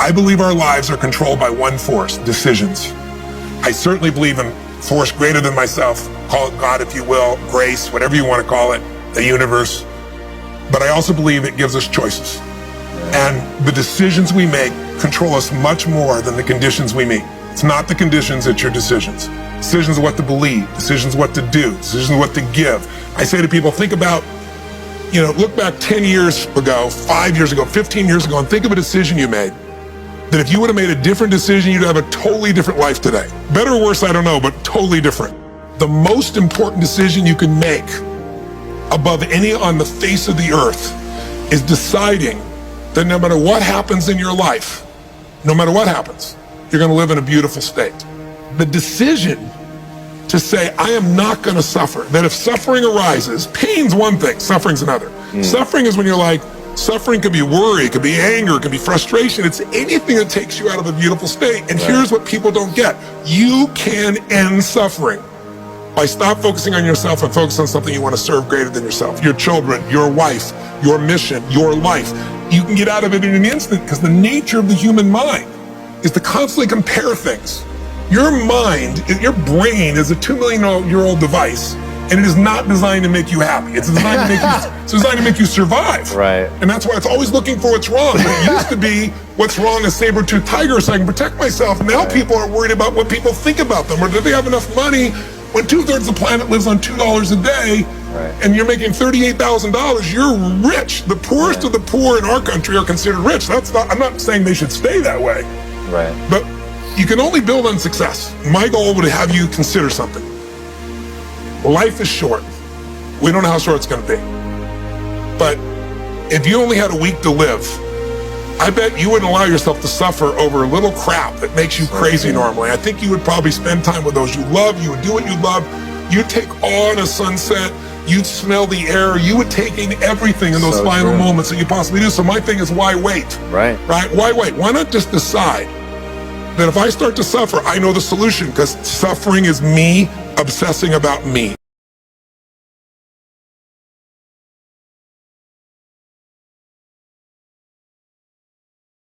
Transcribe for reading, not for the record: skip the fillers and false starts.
I believe our lives are controlled by one force, decisions. I certainly believe in force greater than myself, call it God if you will, grace, whatever you want to call it, the universe. But I also believe it gives us choices. And the decisions we make control us much more than the conditions we meet. It's not the conditions, it's your decisions. Decisions of what to believe, decisions what to do, decisions what to give. I say to people, think about, look back 10 years ago, 5 years ago, 15 years ago, and think of a decision you made. That if you would have made a different decision, you'd have a totally different life today. Better or worse, I don't know, but totally different. The most important decision you can make above any on the face of the earth is deciding that no matter what happens in your life, no matter what happens, you're going to live in a beautiful state. The decision to say, I am not going to suffer, that if suffering arises, pain's one thing, suffering's another. Suffering is when you're like, suffering could be worry, it could be anger, it could be frustration. It's anything that takes you out of a beautiful state. And here's what people don't get. You can end suffering by stop focusing on yourself and focus on something you want to serve greater than yourself. Your children, your wife, your mission, your life. You can get out of it in an instant because the nature of the human mind is to constantly compare things. Your mind, your brain is a 2 million year old device, and it is not designed to make you happy. It's designed to make you, it's designed to make you survive. Right. And that's why it's always looking for what's wrong. But it used to be what's wrong is saber-toothed tiger so I can protect myself. Now people are worried about what people think about them, or do they have enough money? When 2/3 of the planet lives on $2 a day, and you're making $38,000, you're rich. The poorest of the poor in our country are considered rich. That's not, I'm not saying they should stay that way. Right. But you can only build on success. My goal would have you consider something. Life is short. We don't know how short it's going to be. But if you only had a week to live, I bet you wouldn't allow yourself to suffer over a little crap that makes you crazy normally. I think you would probably spend time with those you love. You would do what you love. You'd take awe in a sunset. You'd smell the air. You would take in everything in those final moments that you possibly do. So my thing is, why wait? Right. Why wait? Why not just decide that if I start to suffer, I know the solution, because suffering is me obsessing about me.